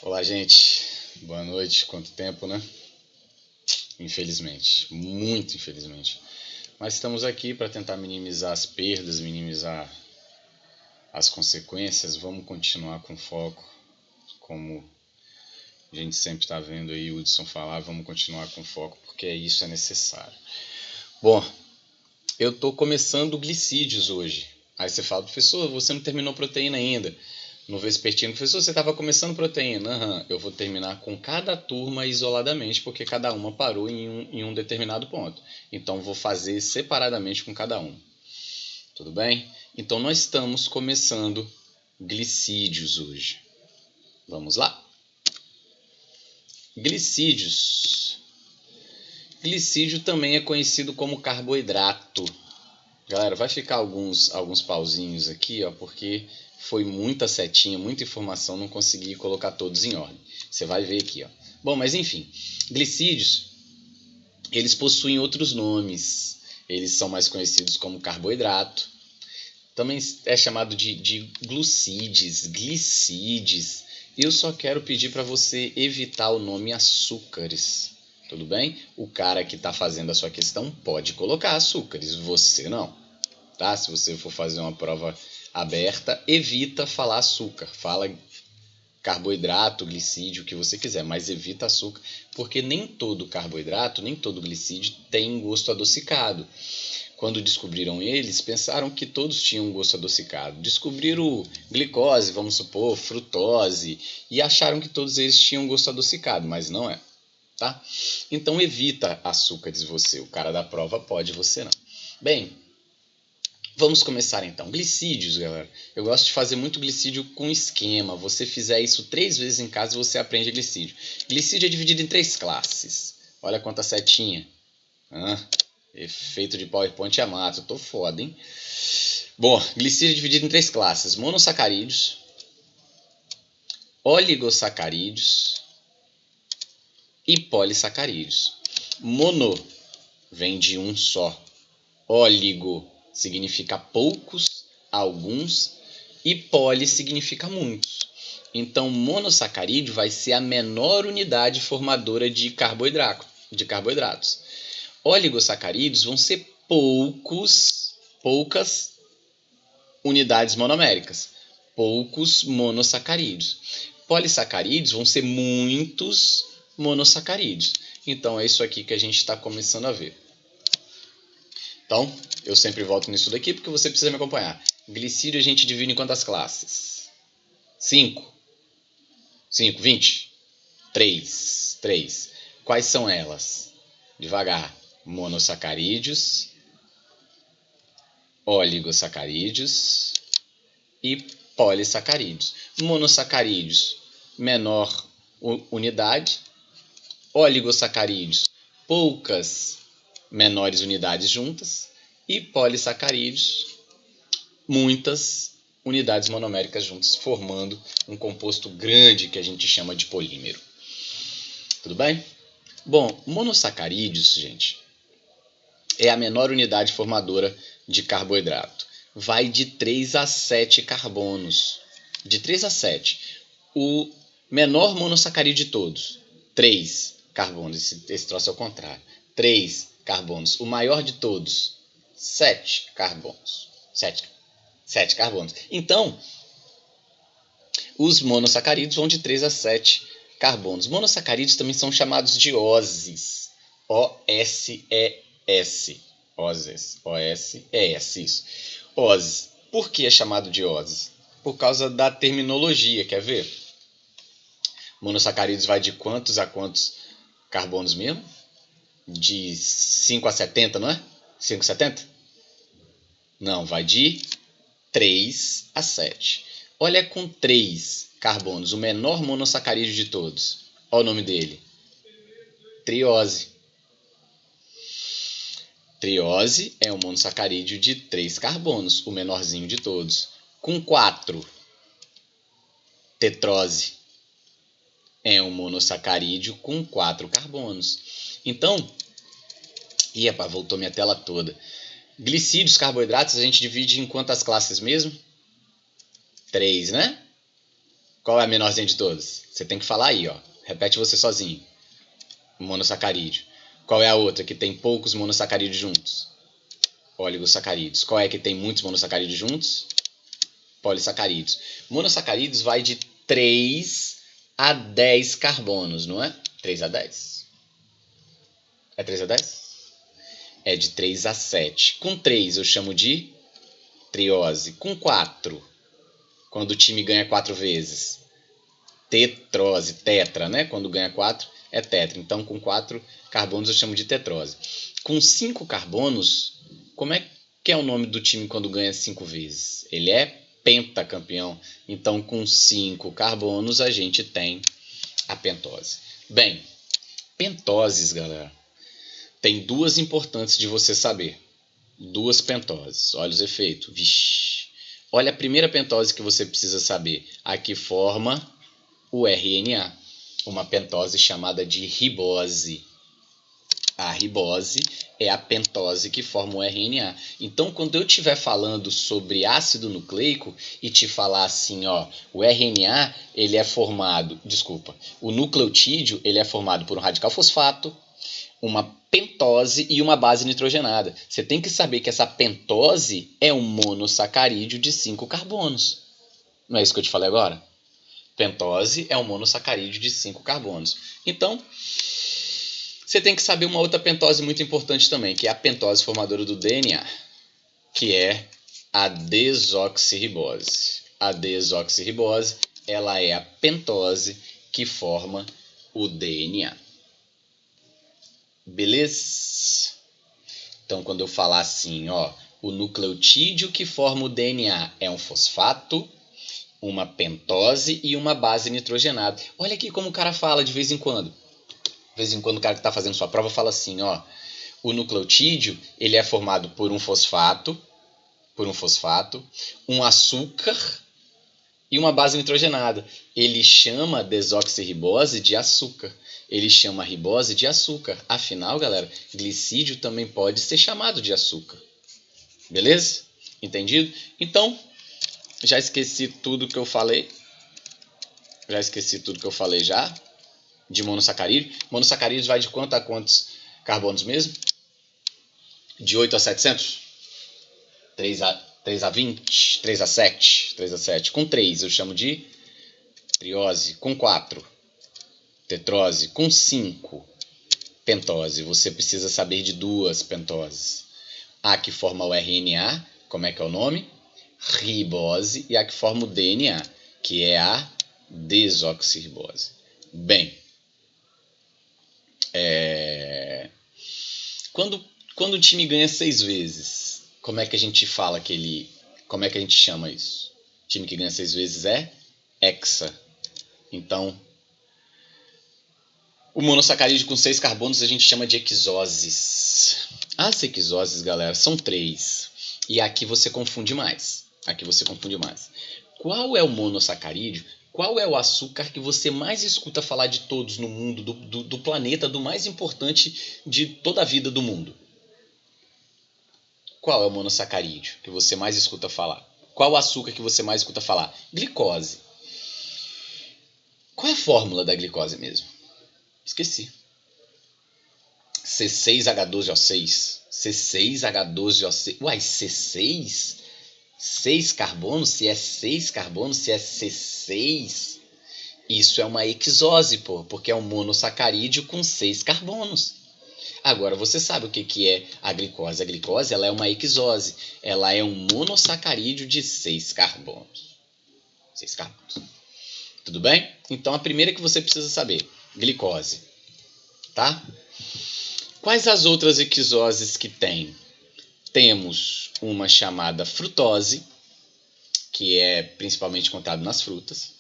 Olá, gente. Boa noite. Quanto tempo, né? Infelizmente, muito infelizmente. Mas estamos aqui para tentar minimizar as perdas, minimizar as consequências. Vamos continuar com foco, como a gente sempre está vendo aí o Hudson falar. Vamos continuar com foco porque isso é necessário. Bom, eu estou começando glicídios hoje. Aí você fala, professor, você não terminou proteína ainda. No vespertino, professor, você estava começando proteína. Eu vou terminar com cada turma isoladamente, porque cada uma parou em um determinado ponto. Então, vou fazer separadamente com cada um. Tudo bem? Então, nós estamos começando glicídios hoje. Vamos lá? Glicídios. Glicídio também é conhecido como carboidrato. Galera, vai ficar alguns pauzinhos aqui, ó, porque foi muita setinha, muita informação, não consegui colocar todos em ordem. Você vai ver aqui, ó. Bom, mas enfim, glicídios, eles possuem outros nomes. Eles são mais conhecidos como carboidrato. Também é chamado de glucídeos, glicídeos. Eu só quero pedir para você evitar o nome açúcares. Tudo bem? O cara que está fazendo a sua questão pode colocar açúcares, você não. Tá? Se você for fazer uma prova aberta, evita falar açúcar. Fala carboidrato, glicídio, o que você quiser, mas evita açúcar, porque nem todo carboidrato, nem todo glicídio tem gosto adocicado. Quando descobriram eles, pensaram que todos tinham gosto adocicado. Descobriram glicose, vamos supor, frutose, e acharam que todos eles tinham gosto adocicado, mas não é. Tá? Então evita açúcares você. O cara da prova pode, você não. Bem, vamos começar então. Glicídios, galera. Eu gosto de fazer muito glicídio com esquema. Você fizer isso 3 vezes em casa, você aprende glicídio. Glicídio é dividido em 3 classes. Olha quanta setinha. Efeito de PowerPoint é mato. Eu tô foda, hein? Bom, glicídio é dividido em 3 classes. Monossacarídeos, oligosacarídeos e polissacarídeos. Mono vem de um só. Oligo significa poucos, alguns, e poli significa muitos. Então, monossacarídeo vai ser a menor unidade formadora de carboidratos. Oligosacarídeos vão ser poucas unidades monoméricas, poucos monossacarídeos. Polissacarídeos vão ser muitos monossacarídeos. Então, é isso aqui que a gente está começando a ver. Então, eu sempre volto nisso daqui porque você precisa me acompanhar. Glicídio a gente divide em quantas classes? 5. 20. 3. Quais são elas? Devagar. Monossacarídeos, oligosacarídeos e polissacarídeos. Monossacarídeos, menor unidade. Oligosacarídeos, poucas menores unidades juntas, e polissacarídeos, muitas unidades monoméricas juntas, formando um composto grande que a gente chama de polímero. Tudo bem? Bom, monossacarídeos, gente, é a menor unidade formadora de carboidrato. Vai de 3 a 7 carbonos. De 3 a 7. O menor monossacarídeo de todos, 3 carbonos. Esse troço é o contrário. 3 carbonos. O maior de todos, 7 carbonos. 7 carbonos. Então, os monossacarídeos vão de 3 a 7 carbonos. Monossacarídeos também são chamados de óses. O-S-E-S. Óses. O-S-E-S. Isso. Óses. Por que é chamado de óses? Por causa da terminologia. Quer ver? Monossacarídeos vai de quantos a quantos carbonos mesmo? De 5 a 70, não é? 5 a 70? Não, vai de 3 a 7. Olha, com 3 carbonos, o menor monossacarídeo de todos. Olha o nome dele. Triose. Triose é um monossacarídeo de 3 carbonos, o menorzinho de todos. Com 4, tetrose. É um monossacarídeo com 4 carbonos. Então, voltou minha tela toda. Glicídios, carboidratos, a gente divide em quantas classes mesmo? 3, né? Qual é a menorzinha de todas? Você tem que falar aí, ó. Repete você sozinho. Monossacarídeo. Qual é a outra que tem poucos monossacarídeos juntos? Oligosacarídeos. Qual é que tem muitos monossacarídeos juntos? Polissacarídeos. Monossacarídeos vai de 3 a 10 carbonos, não é? 3 a 10. É 3 a 10? É de 3 a 7. Com 3 eu chamo de triose. Com 4, quando o time ganha 4 vezes, tetrose, tetra, né? Quando ganha 4 é tetra. Então com 4 carbonos eu chamo de tetrose. Com 5 carbonos, como é que é o nome do time quando ganha 5 vezes? Ele é pentacampeão. Então com 5 carbonos a gente tem a pentose. Bem, pentoses, galera, tem duas importantes de você saber. Duas pentoses. Olha os efeitos. Vixe. Olha a primeira pentose que você precisa saber. A que forma o RNA. Uma pentose chamada de ribose. A ribose é a pentose que forma o RNA. Então, quando eu estiver falando sobre ácido nucleico e te falar assim, ó, o RNA, ele é formado, o nucleotídeo, ele é formado por um radical fosfato, uma pentose e uma base nitrogenada. Você tem que saber que essa pentose é um monossacarídeo de 5 carbonos. Não é isso que eu te falei agora? Pentose é um monossacarídeo de 5 carbonos. Então, você tem que saber uma outra pentose muito importante também, que é a pentose formadora do DNA, que é a desoxirribose. A desoxirribose, ela é a pentose que forma o DNA. Beleza? Então, quando eu falar assim, ó, o nucleotídeo que forma o DNA é um fosfato, uma pentose e uma base nitrogenada. Olha aqui como o cara fala de vez em quando. De vez em quando o cara que está fazendo sua prova fala assim, ó, o nucleotídeo, ele é formado por um fosfato, um açúcar e uma base nitrogenada. Ele chama a desoxirribose de açúcar. Ele chama a ribose de açúcar. Afinal, galera, glicídio também pode ser chamado de açúcar. Beleza? Entendido? Então, já esqueci tudo que eu falei. De monossacarídeo. Monossacarídeos vai de quanto a quantos carbonos mesmo? De 8 a 700? 3 a 20? 3 a 7? 3 a 7. Com 3 eu chamo de triose. Com 4, tetrose. Com 5, pentose. Você precisa saber de duas pentoses. A que forma o RNA, como é que é o nome? Ribose. E a que forma o DNA, que é a desoxirribose. Bem, quando o time ganha 6 vezes, como é que a gente fala como é que a gente chama isso? O time que ganha 6 vezes é hexa. Então, o monossacarídeo com 6 carbonos a gente chama de hexoses. As hexoses, galera, são 3. E aqui você confunde mais. Qual é o monossacarídeo? Qual é o açúcar que você mais escuta falar de todos no mundo, do planeta, do mais importante de toda a vida do mundo? Qual é o monossacarídeo que você mais escuta falar? Qual o açúcar que você mais escuta falar? Glicose. Qual é a fórmula da glicose mesmo? Esqueci. C6H12O6. C6H12O6. Uai, C6? 6 carbonos? Se é 6 carbonos, se é C6, isso é uma hexose, pô, porque é um monossacarídeo com 6 carbonos. Agora, você sabe o que é a glicose? A glicose, ela é uma hexose. Ela é um monossacarídeo de 6 carbonos. 6 carbonos. Tudo bem? Então, a primeira que você precisa saber, glicose. Tá? Quais as outras hexoses que tem? Temos uma chamada frutose, que é principalmente encontrada nas frutas,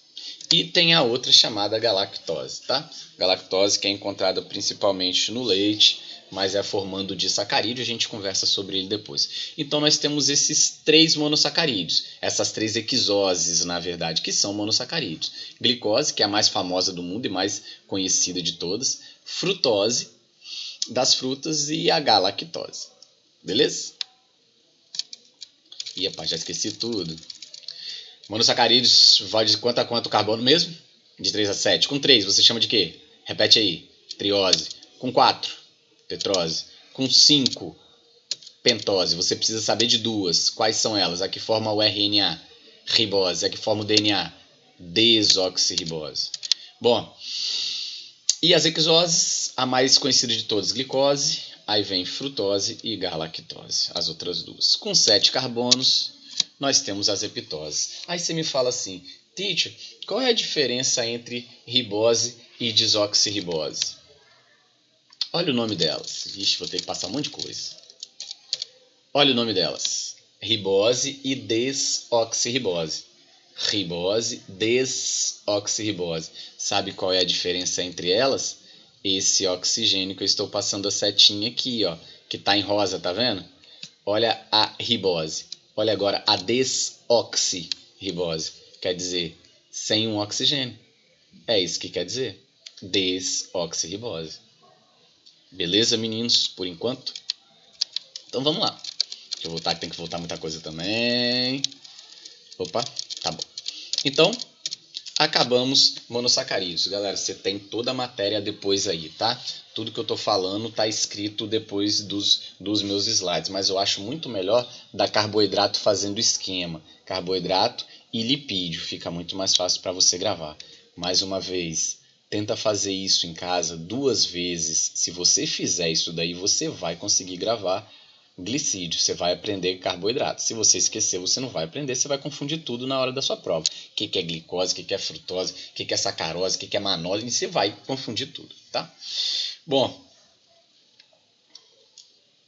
e tem a outra chamada galactose, tá? Galactose que é encontrada principalmente no leite, mas é formando disacarídeo, a gente conversa sobre ele depois. Então nós temos esses 3 monossacarídeos, essas 3 hexoses, na verdade, que são monossacarídeos. Glicose, que é a mais famosa do mundo e mais conhecida de todas, frutose das frutas e a galactose. Beleza? Ih, rapaz, já esqueci tudo. Monossacarídeos vai de quanto a quanto o carbono mesmo? De 3 a 7. Com 3, você chama de quê? Repete aí. Triose. Com 4, tetrose. Com 5, pentose. Você precisa saber de duas. Quais são elas? A que forma o RNA, ribose. A que forma o DNA, desoxirribose. Bom, e as hexoses, a mais conhecida de todas, glicose. Aí vem frutose e galactose, as outras duas. Com 7 carbonos, nós temos as heptoses. Aí você me fala assim, teacher, qual é a diferença entre ribose e desoxirribose? Olha o nome delas. Ixi, vou ter que passar um monte de coisa. Olha o nome delas. Ribose e desoxirribose. Ribose, desoxirribose. Sabe qual é a diferença entre elas? Esse oxigênio que eu estou passando a setinha aqui, ó, que está em rosa, tá vendo? Olha a ribose. Olha agora a desoxirribose. Quer dizer, sem um oxigênio. É isso que quer dizer. Desoxirribose. Beleza, meninos? Por enquanto? Então vamos lá. Deixa eu voltar, que tem que voltar muita coisa também. Opa, tá bom. Então, acabamos monossacarídeos. Galera, você tem toda a matéria depois aí, tá? Tudo que eu tô falando tá escrito depois dos meus slides, mas eu acho muito melhor dar carboidrato fazendo esquema. Carboidrato e lipídio, fica muito mais fácil para você gravar. Mais uma vez, tenta fazer isso em casa 2 vezes. Se você fizer isso daí, você vai conseguir gravar glicídio, você vai aprender carboidrato. Se você esquecer, você não vai aprender, você vai confundir tudo na hora da sua prova. O que é glicose, o que é frutose, o que é sacarose, o que é manose, e você vai confundir tudo, tá? Bom,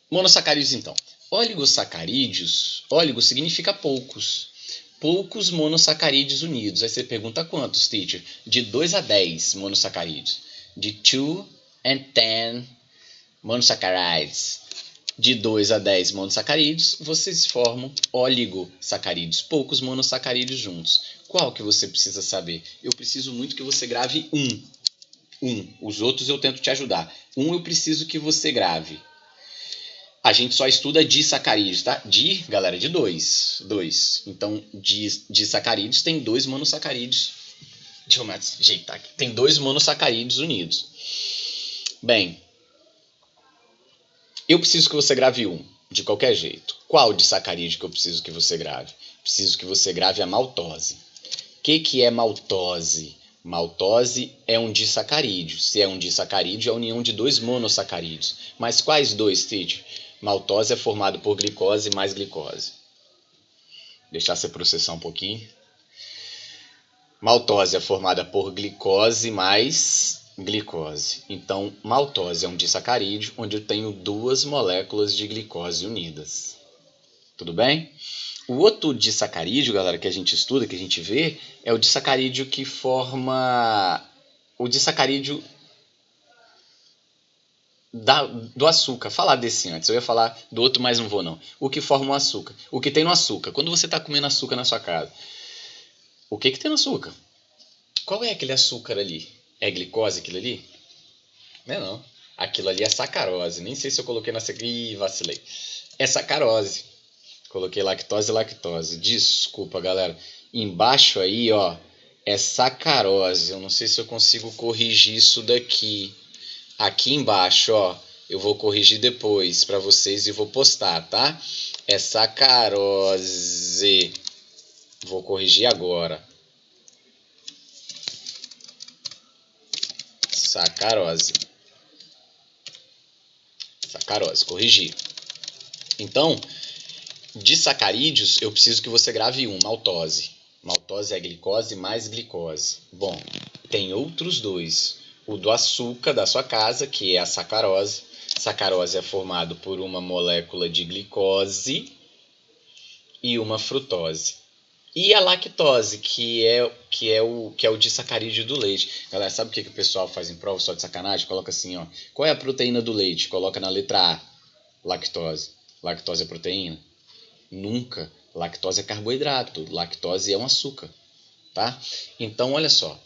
monossacarídeos então. Oligosacarídeos, óligo significa poucos. Poucos monossacarídeos unidos. Aí você pergunta quantos, teacher? De 2 a 10 monossacarídeos. De 2 and 10 monossacarídeos. De 2 a 10 monossacarídeos, vocês formam oligosacarídeos, poucos monossacarídeos juntos. Qual que você precisa saber? Eu preciso muito que você grave um. Os outros eu tento te ajudar. Eu preciso que você grave. A gente só estuda disacarídeos, tá? Galera, de 2. Então, disacarídeos tem 2 monossacarídeos. Deixa eu ajeitar aqui. Tem 2 monossacarídeos unidos. Bem, eu preciso que você grave de qualquer jeito. Qual disacarídeo que eu preciso que você grave? Preciso que você grave a maltose. O que é maltose? Maltose é um disacarídeo. Se é um disacarídeo, é a união de 2 monossacarídeos. Mas quais 2, teacher? Maltose é formado por glicose mais glicose. Deixar você processar um pouquinho. Maltose é formada por glicose mais glicose. Então, maltose é um disacarídeo onde eu tenho 2 moléculas de glicose unidas. Tudo bem? O outro disacarídeo, galera, que a gente estuda, que a gente vê, é o disacarídeo que forma o disacarídeo do açúcar. Falar desse antes. Eu ia falar do outro, mas não vou não. O que forma o açúcar. O que tem no açúcar. Quando você está comendo açúcar na sua casa, o que tem no açúcar? Qual é aquele açúcar ali? É glicose aquilo ali? Não é não. Aquilo ali é sacarose. Nem sei se eu coloquei nessa... Ih, vacilei. É sacarose. Coloquei lactose. Desculpa, galera. Embaixo aí, ó, é sacarose. Eu não sei se eu consigo corrigir isso daqui. Aqui embaixo, ó, eu vou corrigir depois para vocês e vou postar, tá? É sacarose. Vou corrigir agora. Sacarose, corrigir. Então, disacarídeos, eu preciso que você grave maltose. Maltose é glicose mais glicose. Bom, tem outros 2. O do açúcar da sua casa, que é a sacarose. Sacarose é formado por uma molécula de glicose e uma frutose. E a lactose, que é o disacarídeo do leite. Galera, sabe o que o pessoal faz em prova só de sacanagem? Coloca assim, ó. Qual é a proteína do leite? Coloca na letra A. Lactose. Lactose é proteína? Nunca. Lactose é carboidrato. Lactose é um açúcar. Tá? Então, olha só.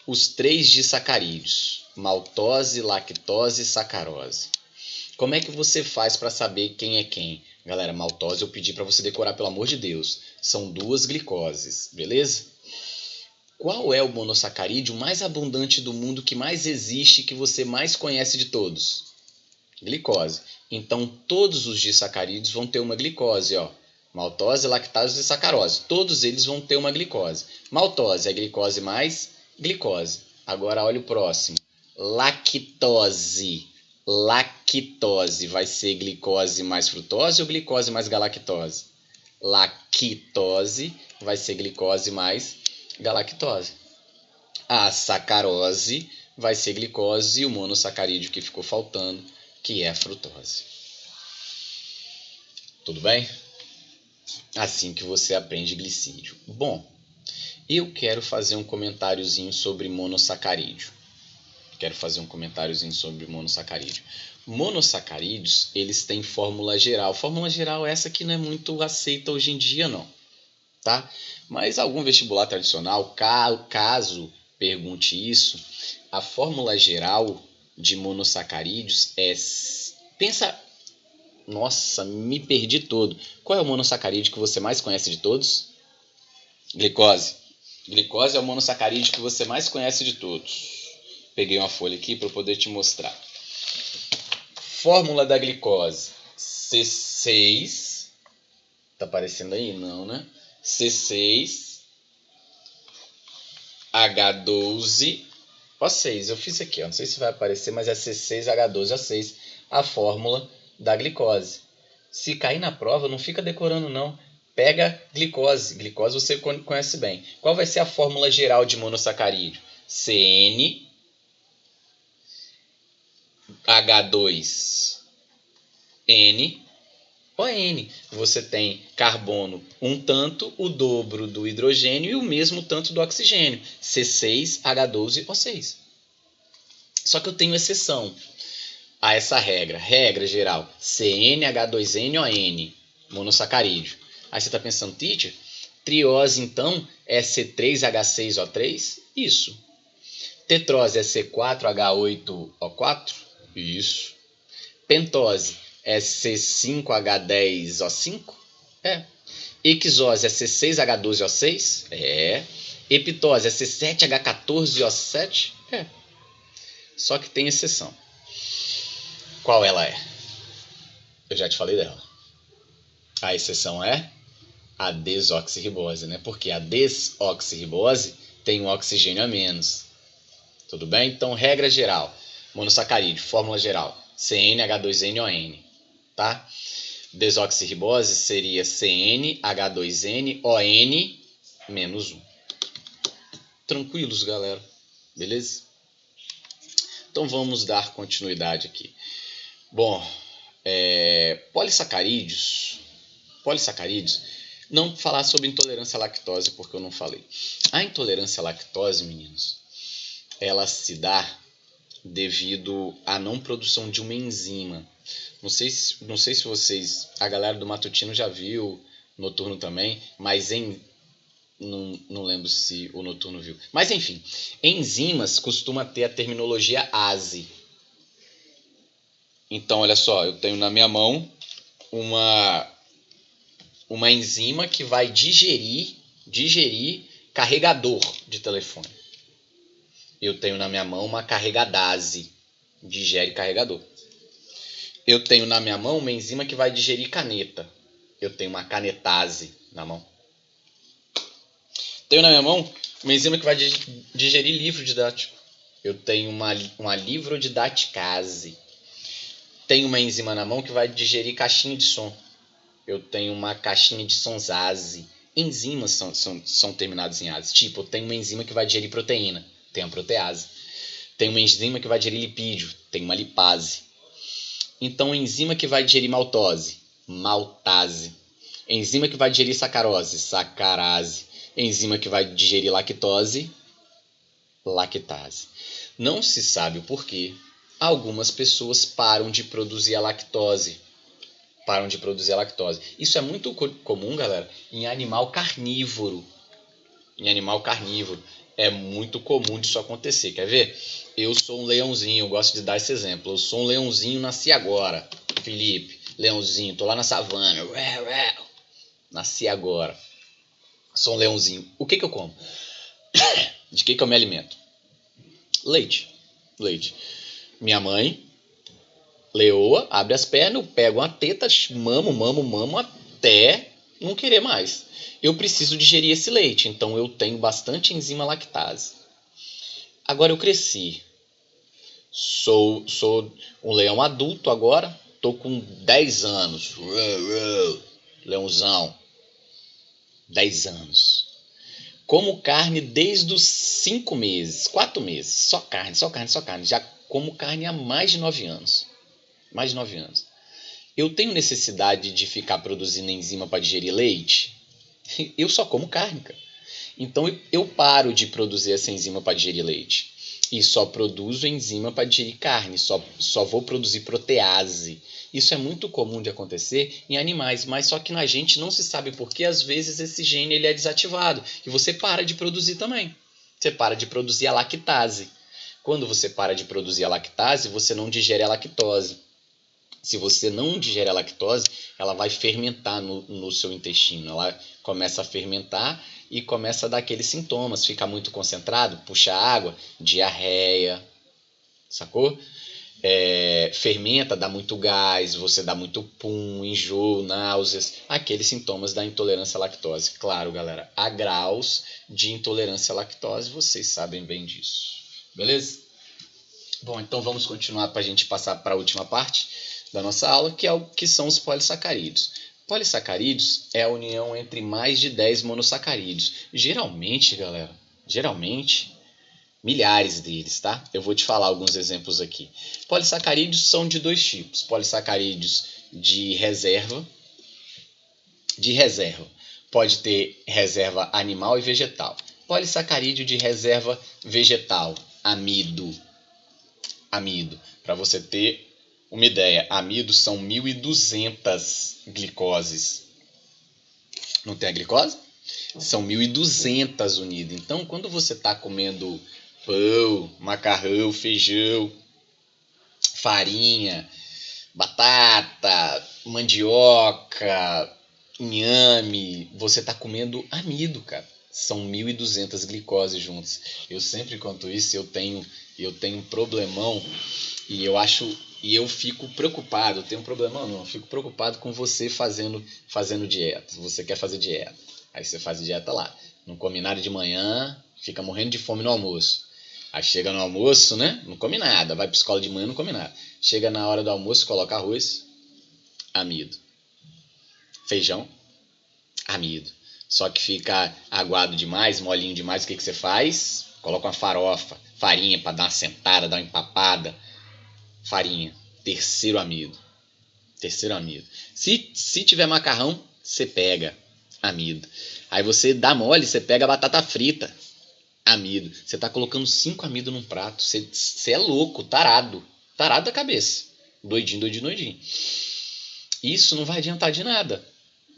Os 3 disacarídeos. Maltose, lactose e sacarose. Como é que você faz para saber quem é quem? Galera, maltose eu pedi para você decorar, pelo amor de Deus. São 2 glicoses, beleza? Qual é o monossacarídeo mais abundante do mundo, que mais existe, que você mais conhece de todos? Glicose. Então, todos os disacarídeos vão ter uma glicose, ó. Maltose, lactase e sacarose. Todos eles vão ter uma glicose. Maltose é glicose mais glicose. Agora, olha o próximo. Lactose. Lactose vai ser glicose mais frutose ou glicose mais galactose? Lactose vai ser glicose mais galactose. A sacarose vai ser glicose e o monossacarídeo que ficou faltando, que é a frutose. Tudo bem? Assim que você aprende glicídio. Bom, eu quero fazer um comentáriozinho sobre monossacarídeo. Monossacarídeos, eles têm fórmula geral. Fórmula geral essa que não é muito aceita hoje em dia, não. Tá? Mas algum vestibular tradicional, caso pergunte isso, a fórmula geral de monossacarídeos é... Pensa... Nossa, me perdi todo. Qual é o monossacarídeo que você mais conhece de todos? Glicose. Glicose é o monossacarídeo que você mais conhece de todos. Peguei uma folha aqui para poder te mostrar. Fórmula da glicose. C6. Tá aparecendo aí? Não, né? C6. H12O6. Eu fiz aqui, ó. Não sei se vai aparecer, mas é C6H12O6. A fórmula da glicose. Se cair na prova, não fica decorando, não. Pega glicose. Glicose você conhece bem. Qual vai ser a fórmula geral de monossacarídeo? CN H2N ON. Você tem carbono um tanto, o dobro do hidrogênio e o mesmo tanto do oxigênio. C6H12O6. Só que eu tenho exceção a essa regra. Regra geral, CnH2nOn, monossacarídeo. Aí você está pensando, teacher, triose então é C3H6O3? Isso. Tetrose é C4H8O4? Isso. Pentose é C5H10O5? É. Hexose é C6H12O6? É. Epitose é C7H14O7? É. Só que tem exceção. Qual ela é? Eu já te falei dela. A exceção é a desoxirribose, né? Porque a desoxirribose tem um oxigênio a menos. Tudo bem? Então, regra geral. Monossacarídeo, fórmula geral. CnH2nOn. Tá? Desoxirribose seria CnH2nOn menos 1. Tranquilos, galera? Beleza? Então, vamos dar continuidade aqui. Bom, polissacarídeos, não falar sobre intolerância à lactose, porque eu não falei. A intolerância à lactose, meninos, ela se dá devido à não produção de uma enzima. Não sei se vocês, a galera do matutino já viu, noturno também, mas não lembro se o noturno viu. Mas enfim, enzimas costuma ter a terminologia ASE. Então, olha só, eu tenho na minha mão uma enzima que vai digerir carregador de telefone. Eu tenho na minha mão uma carregadase, digere carregador. Eu tenho na minha mão uma enzima que vai digerir caneta. Eu tenho uma canetase na mão. Tenho na minha mão uma enzima que vai digerir livro didático. Eu tenho uma livrodidacticase. Tenho uma enzima na mão que vai digerir caixinha de som. Eu tenho uma caixinha de sonzase. Enzimas são terminadas em ase. Tipo, eu tenho uma enzima que vai digerir proteína. Tem a protease. Tem uma enzima que vai digerir lipídio. Tem uma lipase. Então, enzima que vai digerir maltose. Maltase. Enzima que vai digerir sacarose. Sacarase. Enzima que vai digerir lactose. Lactase. Não se sabe o porquê. Algumas pessoas param de produzir a lactose. Isso é muito comum, galera, em animal carnívoro. É muito comum disso acontecer. Quer ver? Eu sou um leãozinho, eu gosto de dar esse exemplo. Eu sou um leãozinho, nasci agora, Felipe. Leãozinho, tô lá na savana. Nasci agora. Sou um leãozinho. O que eu como? De que eu me alimento? Leite. Leite. Minha mãe, leoa, abre as pernas, eu pego uma teta, mamo até não querer mais. Eu preciso digerir esse leite, então eu tenho bastante enzima lactase. Agora eu cresci. Sou um leão adulto agora, tô com 10 anos. Leãozão. 10 anos. Como carne desde os 5 meses, 4 meses. Só carne. Já como carne há mais de 9 anos. Mais de 9 anos. Eu tenho necessidade de ficar produzindo enzima para digerir leite? Eu só como carne, cara. Então eu paro de produzir essa enzima para digerir leite. E só produzo enzima para digerir carne. Só vou produzir protease. Isso é muito comum de acontecer em animais, mas só que na gente não se sabe porque às vezes esse gene ele é desativado. E você para de produzir também. Você para de produzir a lactase. Quando você para de produzir a lactase, você não digere a lactose. Se você não digere a lactose, ela vai fermentar no seu intestino. Ela começa a fermentar e começa a dar aqueles sintomas. Fica muito concentrado, puxa água, diarreia, sacou? Fermenta, dá muito gás, você dá muito pum, enjoo, náuseas, aqueles sintomas da intolerância à lactose. Claro, galera, há graus de intolerância à lactose, vocês sabem bem disso. Beleza? Bom, então vamos continuar para a gente passar para a última parte da nossa aula, que são os polissacarídeos. Polissacarídeos é a união entre mais de 10 monossacarídeos. Geralmente, galera, milhares deles, tá? Eu vou te falar alguns exemplos aqui. Polissacarídeos são de dois tipos. Polissacarídeos de reserva. Pode ter reserva animal e vegetal. Polissacarídeo de reserva vegetal. Amido. Para você ter uma ideia, amidos são 1.200 glicoses. Não tem a glicose? São 1.200 unidas. Então, quando você está comendo pão, macarrão, feijão, farinha, batata, mandioca, inhame, você está comendo amido, cara. São 1.200 glicoses juntas. Eu sempre conto isso, eu tenho um problemão e eu fico preocupado. Eu tenho um problemão não, eu fico preocupado com você fazendo dieta. Você quer fazer dieta, aí você faz dieta lá, não come nada de manhã, fica morrendo de fome no almoço. Aí chega no almoço, né? Não come nada, vai para escola de manhã, não come nada. Chega na hora do almoço, coloca arroz, amido. Feijão, amido. Só que fica aguado demais, molinho demais, o que você faz? Coloca uma farofa, farinha para dar uma sentada, dar uma empapada. Farinha, terceiro amido. Se tiver macarrão, você pega amido. Aí você dá mole, você pega a batata frita, amido. Você tá colocando 5 amidos num prato. Você é louco, tarado da cabeça. Doidinho. Isso não vai adiantar de nada.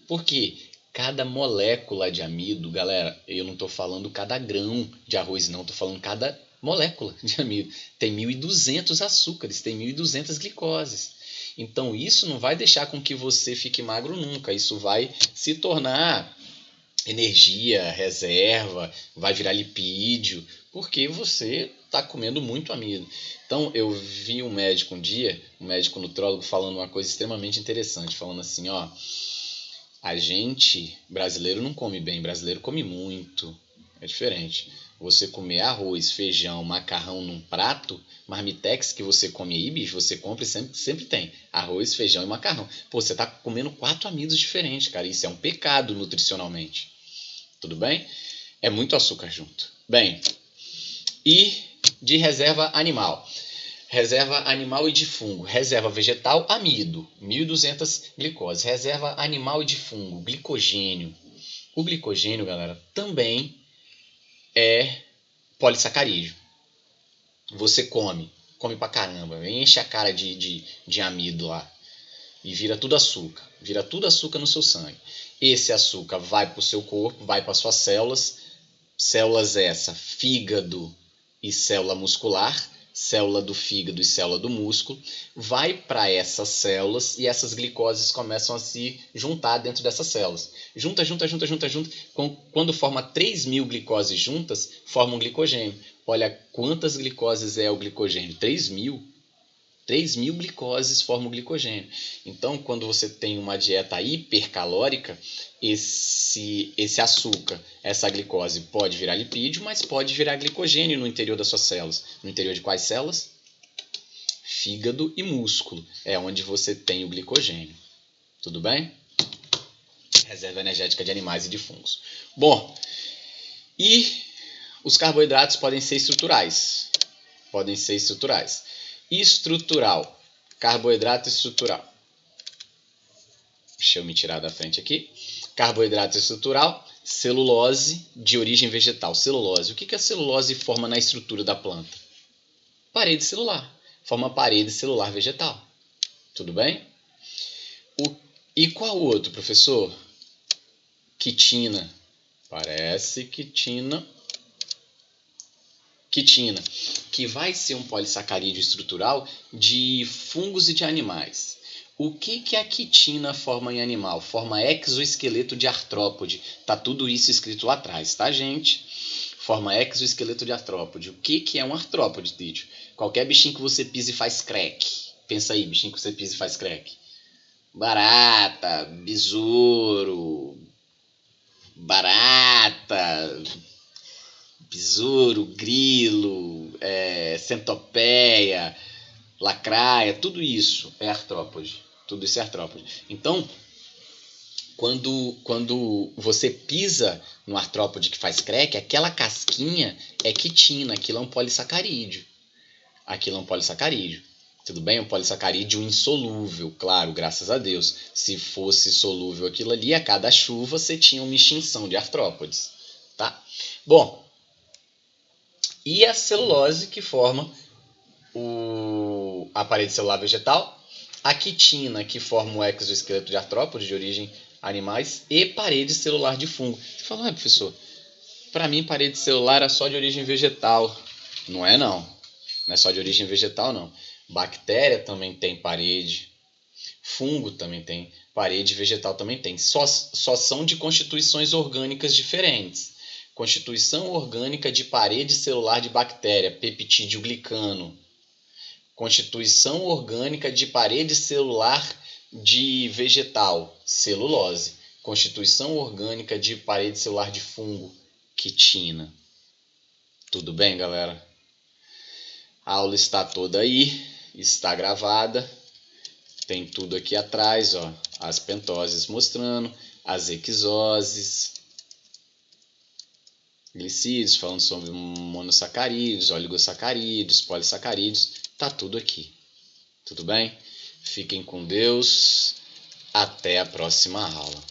Por quê? Cada molécula de amido, galera, eu não estou falando cada grão de arroz, não, estou falando cada molécula de amido. Tem 1.200 açúcares, tem 1.200 glicoses. Então isso não vai deixar com que você fique magro nunca. Isso vai se tornar energia, reserva, vai virar lipídio, porque você está comendo muito amido. Então eu vi um médico um dia, um médico nutrólogo, falando uma coisa extremamente interessante, falando assim, ó, a gente, brasileiro, não come bem, brasileiro come muito. É diferente. Você comer arroz, feijão, macarrão num prato, marmitex que você come aí, bicho, você compra e sempre tem. Arroz, feijão e macarrão. Pô, você tá comendo 4 amidos diferentes, cara. Isso é um pecado nutricionalmente. Tudo bem? É muito açúcar junto. Bem, e de reserva animal. Reserva animal e de fungo. Reserva vegetal, amido, 1.200 glicoses. Reserva animal e de fungo, glicogênio. O glicogênio, galera, também é polissacarídeo. Você come pra caramba, enche a cara de amido lá e vira tudo açúcar no seu sangue. Esse açúcar vai para o seu corpo, vai para suas células essa, fígado e célula muscular, célula do fígado e célula do músculo, vai para essas células e essas glicoses começam a se juntar dentro dessas células. Junta. Quando forma 3.000 glicoses juntas, forma um glicogênio. Olha quantas glicoses é o glicogênio. 3.000. 3.000 glicoses formam glicogênio. Então, quando você tem uma dieta hipercalórica, esse açúcar, essa glicose pode virar lipídio, mas pode virar glicogênio no interior das suas células. No interior de quais células? Fígado e músculo. É onde você tem o glicogênio. Tudo bem? Reserva energética de animais e de fungos. Bom, e os carboidratos podem ser estruturais. Estrutural. Carboidrato estrutural. Deixa eu me tirar da frente aqui. Carboidrato estrutural, celulose de origem vegetal. Celulose. O que a celulose forma na estrutura da planta? Parede celular. Forma parede celular vegetal. Tudo bem? E qual o outro, professor? Quitina. Parece quitina. Quitina, que vai ser um polissacarídeo estrutural de fungos e de animais. O que a quitina forma em animal? Forma exoesqueleto de artrópode. Tá tudo isso escrito lá atrás, tá, gente? Forma exoesqueleto de artrópode. O que é um artrópode, Tídio? Qualquer bichinho que você pisa e faz crack. Pensa aí, bichinho que você pisa e faz crack. Barata, besouro, besouro, grilo, centopeia, lacraia, tudo isso é artrópode. Tudo isso é artrópode. Então, quando você pisa no artrópode que faz crack, aquela casquinha é quitina, aquilo é um polissacarídeo. Tudo bem? Um polissacarídeo insolúvel, claro, graças a Deus. Se fosse solúvel aquilo ali, a cada chuva você tinha uma extinção de artrópodes. Tá? Bom, e a celulose que forma a parede celular vegetal, a quitina que forma o exoesqueleto de artrópodes de origem animais e parede celular de fungo. Você fala, professor, para mim parede celular é só de origem vegetal. Não é não. Não é só de origem vegetal não. Bactéria também tem parede, fungo também tem parede, vegetal também tem. Só são de constituições orgânicas diferentes. Constituição orgânica de parede celular de bactéria, peptídeo glicano. Constituição orgânica de parede celular de vegetal, celulose. Constituição orgânica de parede celular de fungo, quitina. Tudo bem, galera? A aula está toda aí, está gravada. Tem tudo aqui atrás, ó, as pentoses mostrando, as exoses, glicídios, falando sobre monossacarídeos, oligosacarídeos, polissacarídeos, tá tudo aqui. Tudo bem? Fiquem com Deus. Até a próxima aula.